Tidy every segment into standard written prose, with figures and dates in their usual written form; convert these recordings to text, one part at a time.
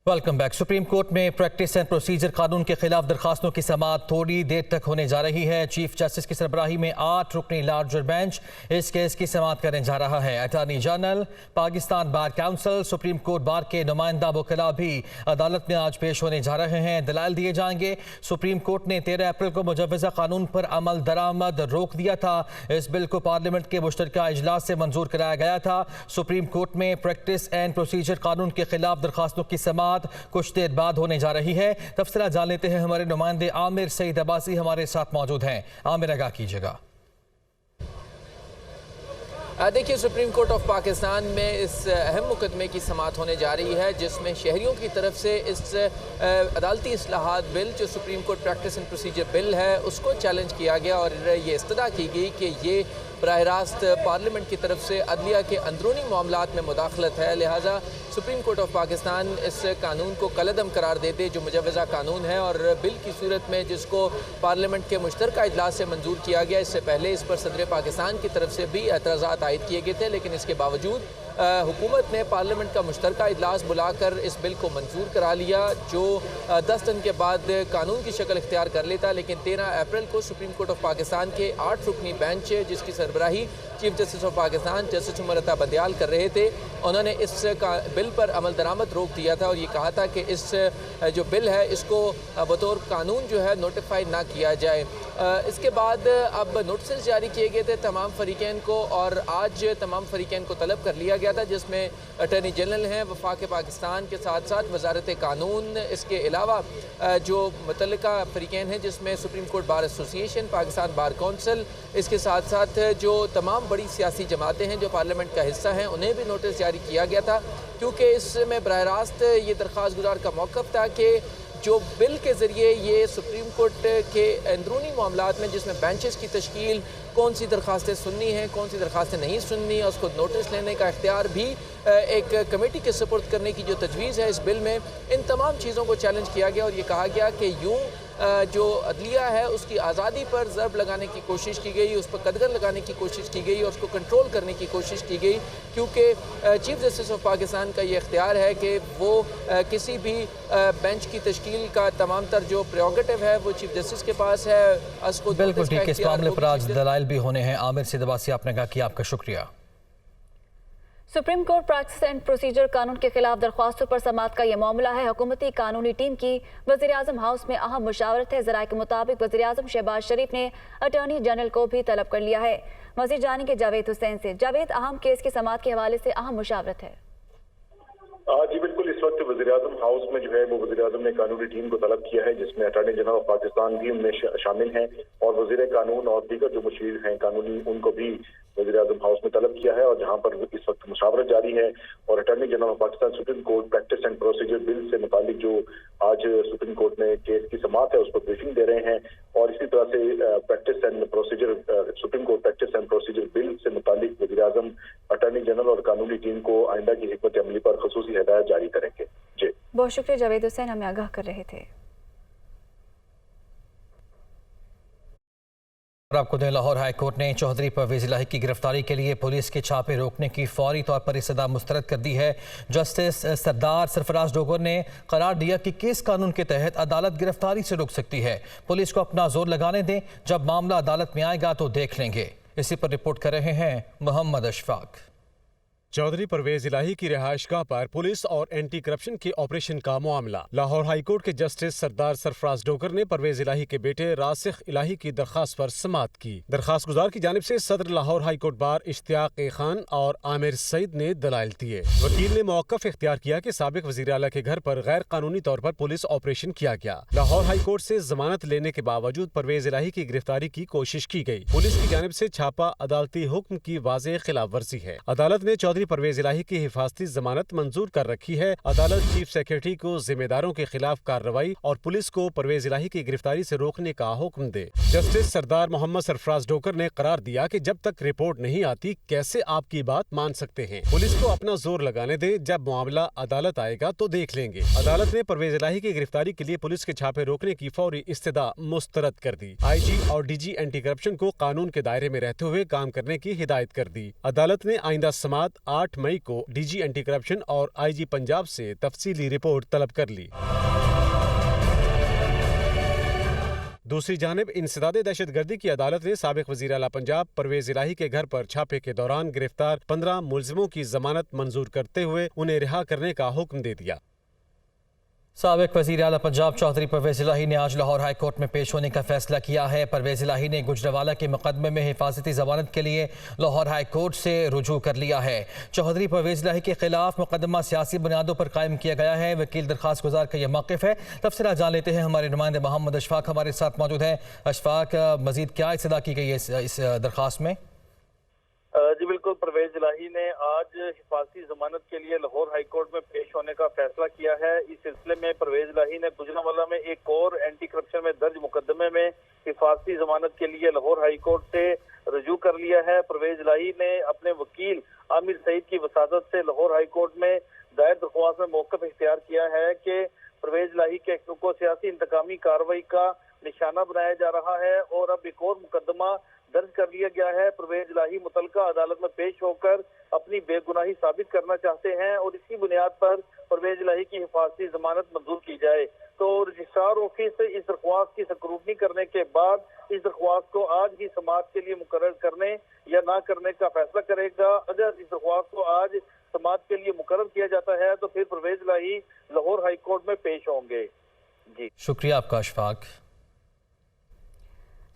Welcome back. Supreme court में practice and procedure कानून के खिलाफ दरखास्तों की समाअत थोड़ी देर तक होने जा रही है। चीफ जस्टिस की सरबराही में 8 रुकनी लार्जर बेंच इस केस की समाअत करने जा रहा है। Attorney general, Pakistan bar council, supreme court bar के नुमाइंदा वकीला भी अदालत में आज पेश होने जा रहे हैं। दलाइल दिए जाएंगे। सुप्रीम कोर्ट ने 13 अप्रैल को मुजव्वज़ा कानून पर अमल दरामद रोक दिया था। इस बिल को पार्लियामेंट के मुश्तरका इजलास से मंजूर कराया गया था। सुप्रीम कोर्ट में प्रैक्टिस एंड प्रोसीजर कानून के खिलाफ दरखास्तों की समाअत कुछ देर बाद होने जा रही है। तफसीलात जान लेते हैं। हमारे नुमाइंदे आमिर सईद अब्बासी हमारे साथ मौजूद हैं। आमिर, आगाह कीजिएगा। देखिए, सुप्रीम कोर्ट ऑफ पाकिस्तान में इस अहम मुकदमे की समाअत होने जा रही है, जिसमें शहरियों की तरफ से इस अदालती इस्लाहात बिल जो supreme court practice and procedure bill है उसको चैलेंज किया गया और ये इस्तदा की गई कि ये बराह रास्त पार्लियामेंट की तरफ से अदलिया के अंदरूनी मामलात में मुदाखलत है। लिहाजा सुप्रीम कोर्ट ऑफ पाकिस्तान इस कानून को कलअदम करार दे दे जो मुजव्वज़ा कानून है, और बिल की सूरत में जिसको पार्लियामेंट के मुश्तरका इजलास से मंजूर किया गया। इससे पहले इस पर सदर पाकिस्तान की तरफ से भी एतराज़ात आयद किए गए थे, लेकिन इसके बावजूद हुकूमत ने पार्लियामेंट का मुश्तरका इजलास बुलाकर इस बिल को मंजूर करा लिया, जो 10 दिन के बाद कानून की शक्ल इख्तियार कर लेता। लेकिन 13 अप्रैल को सुप्रीम कोर्ट ऑफ पाकिस्तान के 8 रुकनी बेंच, जिसकी सरबराही chief justice of Pakistan justice Umar Ata Bandial कर रहे थे, उन्होंने इस बिल पर अमल दरामद रोक दिया था और ये कहा था कि इस जो बिल है इसको बतौर कानून जो है नोटिफाई ना किया जाए। इसके बाद अब नोटिस जारी किए गए थे तमाम फरीकैन को, और आज तमाम फरीकैन को तलब कर लिया गया था, जिसमें अटॉर्नी जनरल हैं वफाक पाकिस्तान के साथ साथ वजारत कानून, इसके अलावा जो मुतल्लिका फरीकैन हैं जिसमें supreme court bar association, Pakistan bar council, इसके साथ साथ जो तमाम बड़ी सियासी जमातें हैं जो पार्लियामेंट का हिस्सा हैं, उन्हें भी नोटिस जारी किया गया था, क्योंकि इसमें बराह रास्त ये दरख्वास्त गुजार का मौक़िफ़ था कि जो बिल के ज़रिए ये सुप्रीम कोर्ट के अंदरूनी मामलात में जिसमें बेंचेस की तश्कील, कौन सी दरख्वास्तें सुननी हैं, कौन सी दरख्वास्तें नहीं सुननी, और उसको नोटिस लेने का इख्तियार भी एक कमेटी के सपुर्द करने की जो तजवीज़ है इस बिल में, इन तमाम चीज़ों को चैलेंज किया गया और ये कहा गया कि यूँ जो अदलिया है उसकी आज़ादी पर ज़रब लगाने की कोशिश की गई, उस पर कदगर लगाने की कोशिश की गई और उसको कंट्रोल करने की कोशिश की गई, क्योंकि चीफ जस्टिस ऑफ पाकिस्तान का ये इख्तियार है कि वो किसी भी बेंच की तश्कील का तमाम तर जो प्रेरोगेटिव है वो चीफ जस्टिस के पास है। बिल्कुल ठीक, इस मामले पर आज दलाइल भी होने हैं। आमिर सईद अब्बासी, आपने कहा कि आपका शुक्रिया। Supreme court practice and procedure कानून के खिलाफ दरख्वास्तों पर समाअत का यह मामला है। हुकूमती कानूनी टीम की वज़ीर आज़म हाउस में अहम मुशावरत है। ज़राए के मुताबिक वज़ीर आज़म शहबाज शरीफ ने अटॉर्नी जनरल को भी तलब कर लिया है। मज़ीद जानेंगे जावेद हुसैन से। जावेद, अहम केस की समाअत के हवाले से अहम मुशावरत है। जी बिल्कुल, इस वक्त वज़ीर आज़म हाउस में जो है वो वज़ीर आज़म ने कानूनी टीम को तलब किया है, जिसमें अटॉर्नी जनरल ऑफ पाकिस्तान भी उनमें शामिल हैं और वज़ीर कानून और दीगर जो मुशीर हैं कानूनी, उनको भी वज़ीर आज़म हाउस में तलब किया है। और जहां पर इस वक्त मुशावरत जारी है और attorney general of Pakistan supreme court practice and procedure bill से मुतालिक जो आज सुप्रीम कोर्ट में केस की समाअत है उस पर ब्रीफिंग दे रहे हैं। और इसी तरह से practice and procedure supreme court practice and procedure bill से मुतालिक वज़ीर आज़म अटॉर्नी जनरल और कानूनी टीम को आइंदा की हिकमत अमली पर ख़ुसूसी हिदायत जारी करेंगे। जी बहुत शुक्रिया जावेद हुसैन, हमें आगाह कर रहे थे। आपको दें, लाहौर हाई कोर्ट ने चौधरी परवेज इलाही की गिरफ्तारी के लिए पुलिस के छापे रोकने की फौरी तौर पर इस्तदा मुस्तरद कर दी है। जस्टिस सरदार सरफराज डोगर ने करार दिया कि किस कानून के तहत अदालत गिरफ्तारी से रोक सकती है। पुलिस को अपना जोर लगाने दें, जब मामला अदालत में आएगा तो देख लेंगे। इसी पर रिपोर्ट कर रहे हैं मोहम्मद अशफाक। चौधरी परवेज इलाही की रिहाइशगाह पर पुलिस और एंटी करप्शन के ऑपरेशन का मामला। लाहौर हाई कोर्ट के जस्टिस सरदार सरफराज डोगर ने परवेज इलाही के बेटे रासिख इलाही की दरखास्त पर समाअत की। दरखास्त गुजार की जानिब से सदर Lahore high court bar Ishtiyaq Khan और आमिर सईद ने दलाइल दिए। वकील ने मौक़िफ़ इख्तियार किया कि साबिक वज़ीर आला के घर पर गैर कानूनी तौर पर पुलिस ऑपरेशन किया गया। लाहौर हाई कोर्ट से जमानत लेने के बावजूद परवेज इलाही की गिरफ्तारी की कोशिश की गई। पुलिस की जानिब से छापा अदालती हुक्म की वाज़ेह खिलाफ वर्जी है। अदालत ने चौधरी परवेज इलाही की हिफाजती जमानत मंजूर कर रखी है। अदालत चीफ सेक्रेटरी को जिम्मेदारों के खिलाफ कार्रवाई और पुलिस को परवेज इलाही की गिरफ्तारी से रोकने का हुक्म दे। जस्टिस सरदार मोहम्मद सरफराज डोकर ने करार दिया कि जब तक रिपोर्ट नहीं आती कैसे आपकी बात मान सकते हैं। पुलिस को अपना जोर लगाने दे, जब मामला अदालत आएगा तो देख लेंगे। अदालत ने परवेज इलाही की गिरफ्तारी के लिए पुलिस के छापे रोकने की फौरी इस्तदा मुस्तरद कर दी। IG और DG एंटी करप्शन को कानून के दायरे में रहते हुए काम करने की हिदायत कर दी। अदालत ने आइंदा समाअत 8 मई को DG एंटी करप्शन और IG पंजाब से तफसीली रिपोर्ट तलब कर ली। दूसरी जानिब इंसदादे दहशतगर्दी की अदालत ने साबिक वज़ीर आला पंजाब परवेज इलाही के घर पर छापे के दौरान गिरफ्तार 15 मुलजिमों की जमानत मंजूर करते हुए उन्हें रिहा करने का हुक्म दे दिया। साबिक वज़ीर आला पंजाब चौधरी परवेज इलाही ने आज लाहौर हाई कोर्ट में पेश होने का फैसला किया है। परवेज इलाही ने गुजरावाला के मुकदमे में हिफाजती जमानत के लिए लाहौर हाई कोर्ट से रुजू कर लिया है। चौधरी परवेज इलाही के खिलाफ मुकदमा सियासी बुनियादों पर कायम किया गया है। वकील दरखास्त गुजार का यह मौक़िफ़ है। तफसीलात जान लेते हैं, हमारे नुमाइंदे मोहम्मद अशफाक हमारे साथ मौजूद हैं। अशफाक, मज़ीद क्या इत्तला की गई है इस दरखास्त में? जी बिल्कुल, परवेज इलाही ने आज हिफाजती जमानत के लिए लाहौर हाई कोर्ट में पेश होने का फैसला किया है। इस सिलसिले में परवेज इलाही ने गुजरांवाला में एक और एंटी करप्शन में दर्ज मुकदमे में हिफाजती जमानत के लिए लाहौर हाई कोर्ट से रुजू कर लिया है। परवेज इलाही ने अपने वकील आमिर सईद की वसादत से लाहौर हाई कोर्ट में दायर दरख्वास्त में मौक़िफ़ इख्तियार किया है कि परवेज इलाही के को सियासी इंतकामी कार्रवाई का निशाना बनाया जा रहा है और अब एक और मुकदमा दर्ज कर लिया गया है। परवेज इलाही मुतलका अदालत में पेश होकर अपनी बेगुनाही साबित करना चाहते हैं और इसी बुनियाद पर परवेज इलाही की हिफाजती जमानत मंजूर की जाए। तो रजिस्ट्रार ऑफिस इस दरख्वास्त की स्क्रूटनी करने के बाद इस दरख्वास्त को आज ही समाअत के लिए मुकर्रर करने या ना करने का फैसला करेगा। अगर इस दरख्वास्त को आज समाअत के लिए मुकर्रर किया जाता है तो फिर परवेज इलाही लाहौर हाई कोर्ट में पेश होंगे। जी शुक्रिया आपका अशफाक।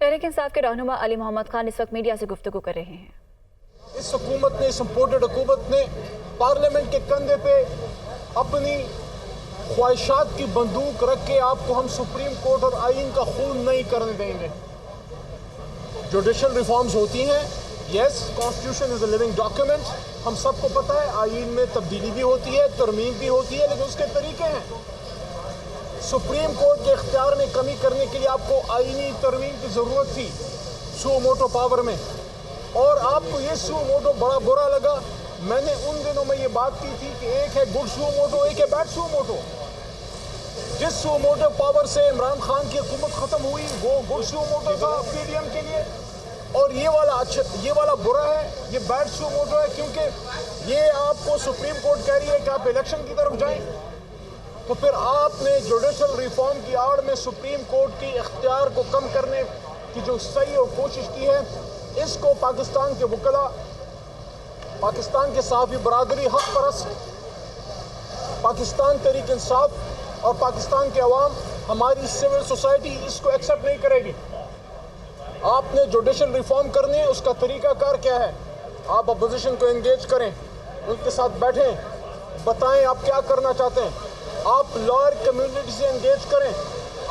तहरीक इंसाफ के रहनुमा अली मोहम्मद खान इस वक्त मीडिया से गुफ्तगू कर रहे हैं। इस हुकूमत ने, इस इम्पोर्टेड हुकूमत ने पार्लियामेंट के कंधे पे अपनी ख्वाहिशात की बंदूक रख के आपको हम सुप्रीम कोर्ट और आईन का खून नहीं करने देंगे। जुडिशल रिफॉर्म्स होती हैं, yes, constitution is a living document, हम सबको पता है। आईन में तब्दीली भी होती है, तरमीम भी होती है, लेकिन उसके तरीके हैं। सुप्रीम कोर्ट के इख्तियार में कमी करने के लिए आपको आईनी तरमीम की ज़रूरत थी सू मोटो पावर में, और आपको ये सू मोटो बड़ा बुरा लगा। मैंने उन दिनों में ये बात की थी कि एक है गुड सू मोटो, एक है बैड सू मोटो। जिस सू मोटो पावर से इमरान खान की हुकूमत ख़त्म हुई वो गुड सू मोटो था PDM के लिए, और ये वाला बुरा है, ये बैड सू मोटो है, क्योंकि ये आपको सुप्रीम कोर्ट कह रही है कि आप इलेक्शन की तरफ जाएं। तो फिर आपने जुडिशल रिफॉर्म की आड़ में सुप्रीम कोर्ट की इख्तियार को कम करने की जो सही और कोशिश की है, इसको पाकिस्तान के वकला, पाकिस्तान के सहाफ़ी बरादरी, हक परस्त, पाकिस्तान तहरीक इंसाफ और पाकिस्तान के अवाम, हमारी सिविल सोसाइटी इसको एक्सेप्ट नहीं करेगी। आपने जुडिशल रिफॉर्म करने है, उसका तरीकाकार क्या है? आप अपोजिशन को एंगेज करें, उनके साथ बैठें, बताएं आप क्या करना चाहते हैं। आप लॉयर कम्युनिटी से एंगेज करें,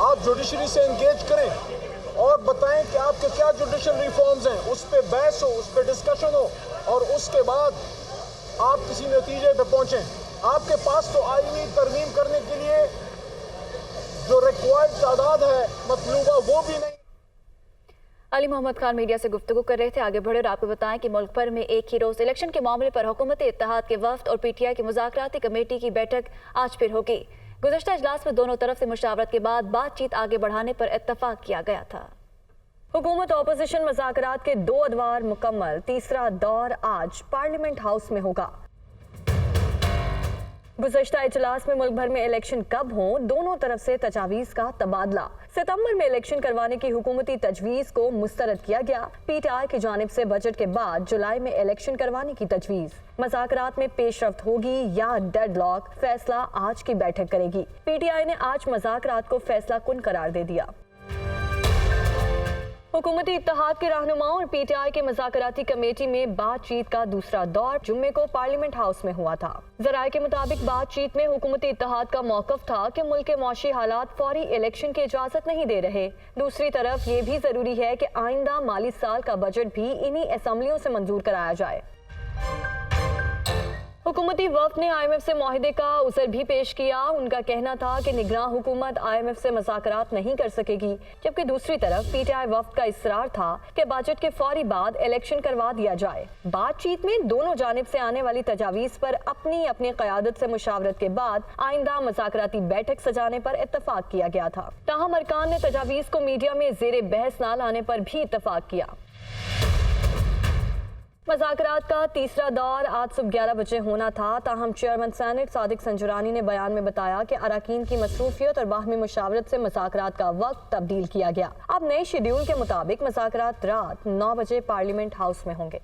आप जुडिशरी से एंगेज करें और बताएं कि आपके क्या जुडिशल रिफॉर्म्स हैं, उस पर बहस हो, उस पर डिस्कशन हो, और उसके बाद आप किसी नतीजे पे पहुंचें। आपके पास तो आईनी तरमीम करने के लिए जो रिक्वायर्ड तादाद है मतलूबा, वो भी नहीं। अली मोहम्मद खान मीडिया से गुफ्तगू कर रहे थे। आगे बढ़े और आपको बताएं कि मुल्क भर में एक ही रोज इलेक्शन के मामले पर हुकूमत इत्तेहाद के वफ्द और PTI की मुज़ाकराती कमेटी की बैठक आज फिर होगी। गुज़श्ता इजलास में दोनों तरफ से मुशावरत के बाद बातचीत आगे बढ़ाने पर इत्तफाक किया गया था। हुकूमत ऑपोजिशन मुज़ाकरात के 2 अदवार मुकम्मल, तीसरा दौर आज पार्लियामेंट हाउस में होगा। गुज़श्ता इजलास में मुल्क भर में इलेक्शन कब हों, दोनों तरफ से तजावीज़ का तबादला। सितंबर में इलेक्शन करवाने की हुकूमती तजवीज़ को मुस्तरद किया गया। PTI की जानिब से बजट के बाद जुलाई में इलेक्शन करवाने की तजवीज़। मज़ाकरात में पेशरफ्त होगी या डेडलॉक, फैसला आज की बैठक करेगी। PTI ने आज मज़ाकरात को फैसला कुन करार दे दिया। हुकूमती इत्तेहाद के रहनुमाओं और PTI के मुज़ाकराती कमेटी में बातचीत का दूसरा दौर जुम्मे को पार्लियामेंट हाउस में हुआ था। ज़राए के मुताबिक बातचीत में हुकूमती इत्तेहाद का मौक़िफ़ था कि मुल्क के मौशी हालात फौरी इलेक्शन की इजाज़त नहीं दे रहे। दूसरी तरफ ये भी ज़रूरी है कि आइंदा माली साल का बजट भी इन्हीं असम्बलियों से मंजूर कराया जाए। हुकूमती वफ्द ने IMF से मुआहिदे का उज़र भी पेश किया। उनका कहना था कि निगरां हुकूमत IMF से मुज़ाकरात नहीं कर सकेगी, जबकि दूसरी तरफ PTI वफ्द का इसरार था कि बजट के फौरी बाद इलेक्शन करवा दिया जाए। बातचीत में दोनों जानिब से आने वाली तजावीज़ पर अपनी अपनी क़यादत से मुशावरत के बाद आइंदा मुज़ाकराती बैठक सजाने पर इत्तफाक किया गया था। ताहम अरकान ने तजावीज़ को मीडिया में ज़ेरे बहस न लाने पर भी इत्तफाक किया। مذاکرات کا تیسرا دور آج صبح 11 بجے ہونا تھا، تاہم چیئرمین سینیٹ صادق سنجرانی نے بیان میں بتایا کہ اراکین کی مصروفیت اور باہمی مشاورت سے مذاکرات کا وقت تبدیل کیا گیا۔ اب نئے شیڈیول کے مطابق مذاکرات رات 9 بجے پارلیمنٹ ہاؤس میں ہوں گے۔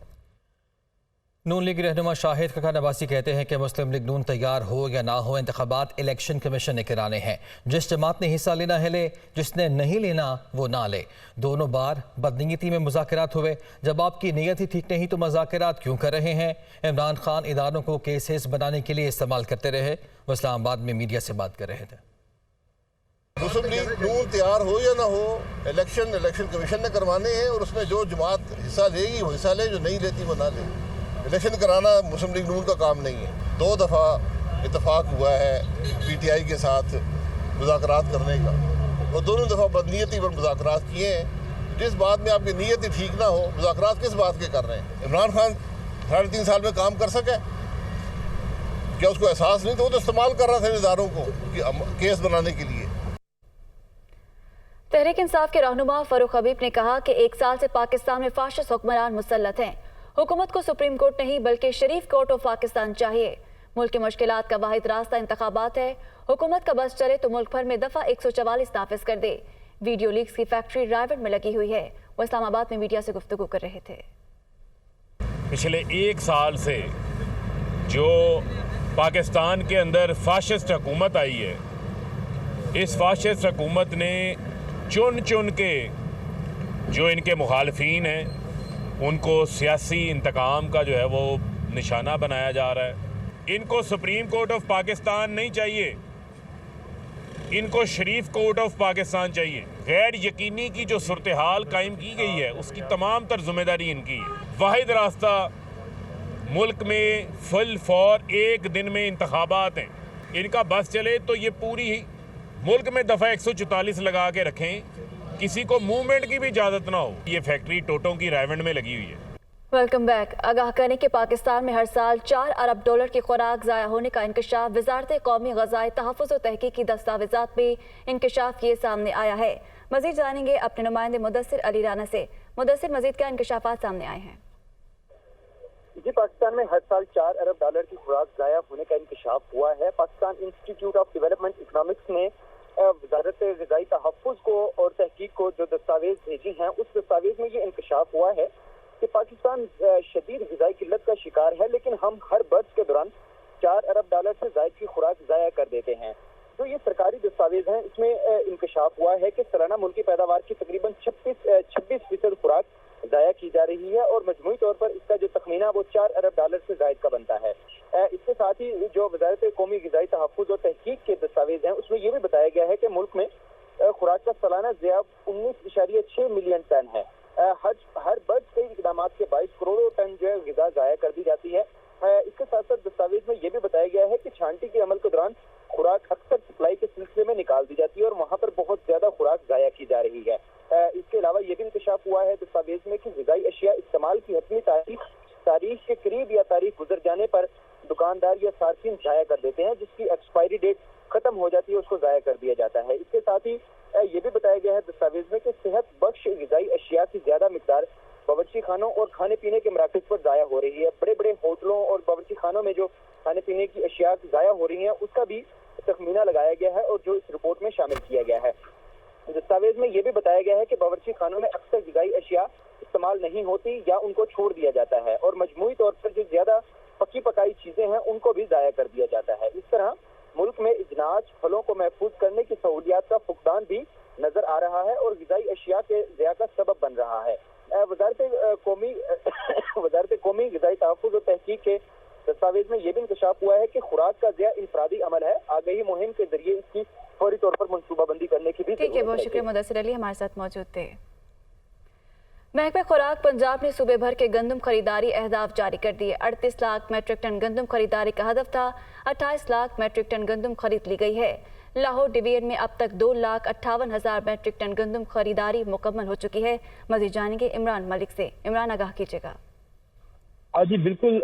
نون لیگ رہنما شاہد خاقان عباسی کہتے ہیں کہ مسلم لیگ نون تیار ہو یا نہ ہو، انتخابات الیکشن کمیشن نے کرانے ہیں۔ جس جماعت نے حصہ لینا ہے لے، جس نے نہیں لینا وہ نہ لے۔ دونوں بار بدنیتی میں مذاکرات ہوئے، جب آپ کی نیت ہی ٹھیک نہیں تو مذاکرات کیوں کر رہے ہیں؟ عمران خان اداروں کو کیسز بنانے کے لیے استعمال کرتے رہے۔ وہ اسلام آباد میں میڈیا سے بات کر رہے تھے۔ مسلم لیگ نون تیار ہو یا نہ ہو، الیکشن کمیشن نے کروانے ہیں، اور اس میں جو جماعت حصہ لے گی وہ حصہ لے، جو نہیں لیتی وہ نہ لے۔ الیکشن کرانا مسلم لیگ نون کا کام نہیں ہے۔ 2 دفعہ اتفاق ہوا ہے پی ٹی آئی کے ساتھ مذاکرات کرنے کا، اور دونوں دفعہ بدنیتی پر مذاکرات کیے ہیں۔ جس بات میں آپ کی نیت ہی ٹھیک نہ ہو، مذاکرات کس بات کے کر رہے ہیں؟ عمران خان 3.5 سال میں کام کر سکے؟ کیا اس کو احساس نہیں؟ تو وہ تو استعمال کر رہا تھا اداروں کو کیس بنانے کے لیے۔ تحریک انصاف کے رہنما فاروق حبیب نے کہا کہ 1 سال سے پاکستان میں فاشسٹ حکمران مسلط ہیں۔ حکومت کو سپریم کورٹ نہیں بلکہ شریف کورٹ آف پاکستان چاہیے۔ ملک کی مشکلات کا واحد راستہ انتخابات ہے۔ حکومت کا بس چلے تو ملک بھر میں دفعہ 144 نافذ کر دے۔ ویڈیو لیکس کی فیکٹری رائیورڈ میں لگی ہوئی ہے۔ وہ اسلام آباد میں میڈیا سے گفتگو کر رہے تھے۔ پچھلے 1 سال سے جو پاکستان کے اندر فاشسٹ حکومت آئی ہے، اس فاشسٹ حکومت نے چن کے جو ان کے مخالفین ہیں ان کو سیاسی انتقام کا جو ہے وہ نشانہ بنایا جا رہا ہے۔ ان کو سپریم کورٹ آف پاکستان نہیں چاہیے، ان کو شریف کورٹ آف پاکستان چاہیے۔ غیر یقینی کی جو صورتحال قائم کی گئی ہے اس کی تمام تر ذمہ داری ان کی ہے۔ واحد راستہ ملک میں فل فور 1 دن میں انتخابات ہیں۔ ان کا بس چلے تو یہ پوری ملک میں دفعہ 144 لگا کے رکھیں، کسی کو موومنٹ کی بھی اجازت نہ ہو۔ یہ فیکٹری ٹوٹوں کی رائیونڈ میں لگی ہوئی ہے۔ Welcome back. آگاہ کریں کہ پاکستان میں ہر سال $4 ارب کی خوراک ضائع ہونے کا انکشاف وزارت قومی غذائی تحفظ و تحقیق کی دستاویزات میں انکشاف کیے سامنے آیا ہے۔ مزید جانیں گے اپنے نمائندے مدثر علی رانا سے۔ مدثر، مزید کیا انکشافات سامنے آئے ہیں؟ جی، پاکستان میں ہر سال $4 ارب کی خوراک ضائع ہونے کا انکشاف ہوا ہے۔ Pakistan institute of development economics نے وزارت غذائی تحفظ کو اور تحقیق کو جو دستاویز بھیجی ہیں، اس دستاویز میں یہ انکشاف ہوا ہے کہ پاکستان شدید غذائی قلت کا شکار ہے، لیکن ہم ہر برس کے دوران $4 ارب سے زائد کی خوراک ضائع کر دیتے ہیں۔ جو یہ سرکاری دستاویز ہیں، اس میں انکشاف ہوا ہے کہ سالانہ ملکی پیداوار کی تقریباً 26% خوراک ضائع کی جا رہی ہے، اور مجموعی طور پر اس کا جو تخمینہ وہ $4 ارب سے زائد کا بنتا ہے۔ اس کے ساتھ ہی جو وزارت قومی غذائی تحفظ اور تحقیق کے دستاویز ہیں، اس میں یہ بھی بتایا گیا ہے کہ ملک میں خوراک کا سالانہ ضیاع 19.6 ملین ٹن ہے۔ ہر برس کئی اقدامات کے 22 کروڑ ٹن جو ہے غذا ضائع کر دی جاتی ہے۔ اس کے ساتھ ساتھ دستاویز میں یہ بھی بتایا گیا ہے کہ چھانٹی کے عمل کے دوران خوراک اکثر سپلائی کے سلسلے میں نکال دی جاتی ہے، اور وہاں پر بہت زیادہ خوراک ضائع کی جا رہی ہے۔ اس کے علاوہ یہ بھی انکشاف ہوا ہے دستاویز میں کہ غذائی اشیاء استعمال کی حتمی تاریخ کے قریب یا تاریخ گزر جانے پر دکاندار یا صارفین ضائع کر دیتے ہیں، جس کی ایکسپائری ڈیٹ ختم ہو جاتی ہے، اس کو ضائع کر دیا جاتا ہے۔ اس کے ساتھ ہی یہ بھی بتایا گیا ہے دستاویز میں کہ صحت بخش غذائی اشیاء کی زیادہ مقدار باورچی خانوں اور کھانے پینے کے مراکز پر ضائع ہو رہی ہے۔ بڑے بڑے ہوٹلوں اور باورچی خانوں میں جو کھانے پینے کی اشیاء ضائع ہو رہی ہیں، اس کا بھی تخمینہ لگایا گیا ہے اور جو اس رپورٹ میں شامل کیا گیا ہے۔ دستاویز میں یہ بھی بتایا گیا ہے کہ باورچی خانوں میں اکثر غذائی اشیاء استعمال نہیں ہوتی یا ان کو چھوڑ دیا جاتا ہے، اور مجموعی طور پر جو زیادہ پکی پکائی چیزیں ہیں ان کو بھی ضائع کر دیا جاتا ہے۔ اس طرح ملک میں اجناس پھلوں کو محفوظ کرنے کی سہولیات کا فقدان بھی نظر آ رہا ہے اور غذائی اشیاء کے ضیاع کا سبب بن رہا ہے۔ وزارت قومی غذائی تحفظ اور تحقیق کے دستاویز میں یہ بھی انکشاف ہوا ہے کہ خوراک کا ضیاع انفرادی عمل ہے۔ آگہی مہم کے ذریعے اس کی فوری طور پر منصوبہ بندی کرنے کی بھی ٹھیک ہے، بہت شکریہ مدثر علی، ہمارے ساتھ موجود تھے۔ محکمہ خوراک پنجاب نے صوبے بھر کے گندم خریداری اہداف جاری کر دیے۔ 38 لاکھ میٹرک ٹن گندم خریداری کا ہدف تھا، 28 لاکھ میٹرک ٹن گندم خرید لی گئی ہے۔ لاہور ڈویژن میں اب تک 2,58,000 میٹرک ٹن گندم خریداری مکمل ہو چکی ہے۔ مزید جانیں گے عمران ملک سے۔ عمران، آگاہ کیجیے گا۔ جی بالکل،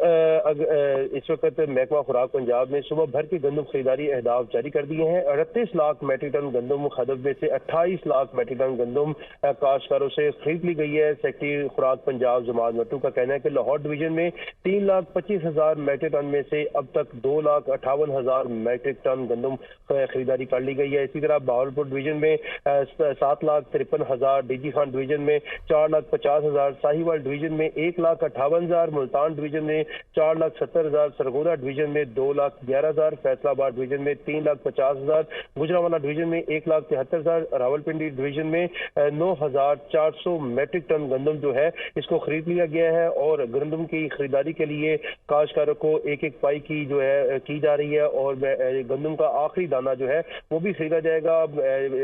اس وقت محکمہ خوراک پنجاب نے صبح بھر کی گندم خریداری اہداف جاری کر دیے ہیں۔ 38 لاکھ میٹرک ٹن گندم خدب میں سے 28 لاکھ میٹرک ٹن گندم کاشتکاروں سے خرید لی گئی ہے۔ سیکرٹری خوراک پنجاب جمال مٹو کا کہنا ہے کہ لاہور ڈویژن میں 3,25,000 میٹرک ٹن میں سے اب تک 2,58,000 میٹرک ٹن گندم خریداری کر لی گئی ہے۔ اسی طرح بہاولپور ڈویژن میں 7,53,000، ڈی جی خان ڈویژن میں 4,50,000، ساہیوال ڈویژن میں 1,58,000، ملتان ڈویژن میں 4,70,000، سرگودا ڈویژن میں 2,11,000، فیصلہ آباد ڈویژن میں 3,50,000، گجرانوالہ ڈویژن میں 1,73,000، راولپنڈی ڈویژن میں 9,400 میٹرک ٹن گندم جو ہے اس کو خرید لیا گیا ہے، اور گندم کی خریداری کے لیے کاشتکاروں کو ایک ایک پائی کی جو ہے کی جا رہی ہے، اور گندم کا آخری دانہ جو ہے وہ بھی خریدا جائے گا۔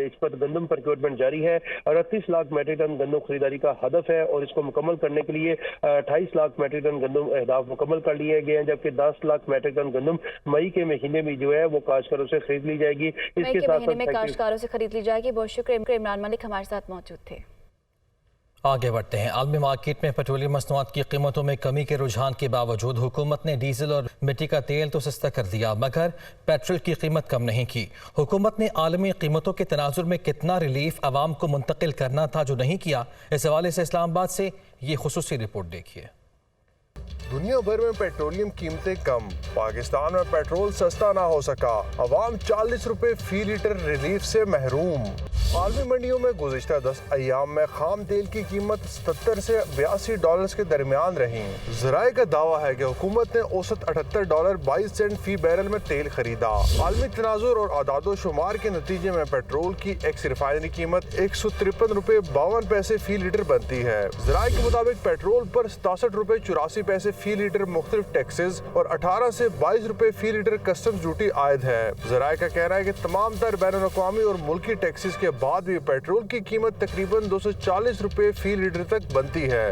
اس پر گندم پروکیورمنٹ جاری ہے۔ 38 لاکھ میٹرک ٹن گندم خریداری کا ہدف ہے، اور اس کو مکمل کرنے کے لیے 28 لاکھ میٹرک ٹن گندم اہداف مکمل کر لیے گئے ہیں، جبکہ 10 لاکھ میٹرک ٹن گندم مئی کے مہینے میں جو ہے وہ کاشتکاروں سے خرید لی جائے گی۔ مئی کے مہینے میں کاشتکاروں سے خرید لی جائے گی۔ بہت شکریہ، عمران ملک ہمارے ساتھ موجود تھے۔ آگے بڑھتے ہیں۔ عالمی مارکیٹ میں پیٹرولیم مصنوعات کی قیمتوں میں کمی کے رجحان کے باوجود حکومت نے ڈیزل اور مٹی کا تیل تو سستا کر دیا، مگر پیٹرول کی قیمت کم نہیں کی۔ حکومت نے عالمی قیمتوں کے تناظر میں کتنا ریلیف عوام کو منتقل کرنا تھا جو نہیں کیا، اس حوالے سے اسلام آباد سے یہ خصوصی رپورٹ دیکھیے۔ دنیا بھر میں پیٹرولیم قیمتیں کم، پاکستان میں پیٹرول سستا نہ ہو سکا، عوام 40 روپے فی لیٹر ریلیف سے محروم۔ عالمی منڈیوں میں گزشتہ 10 ایام میں خام تیل کی قیمت 77 سے 82 ڈالرز کے درمیان رہی۔ ذرائع کا دعویٰ ہے کہ حکومت نے اوسط 78 ڈالر 22 سینٹ فی بیرل میں تیل خریدا۔ عالمی تناظر اور اعداد و شمار کے نتیجے میں پیٹرول کی ایکس ریفائنری قیمت 153 روپے 52 پیسے فی لیٹر بنتی ہے۔ ذرائع کے مطابق پیٹرول پر 67 روپے 84 پیسے فی لیٹر مختلف ٹیکسز اور 18 سے 22 روپے فی لیٹر کسٹمز ڈیوٹی عائد ہے۔ ذرائع کا کہنا ہے کہ تمام تر بین الاقوامی اور ملکی ٹیکسز کے بعد بھی پیٹرول کی قیمت تقریباً 240 روپے فی لیٹر تک بنتی ہے۔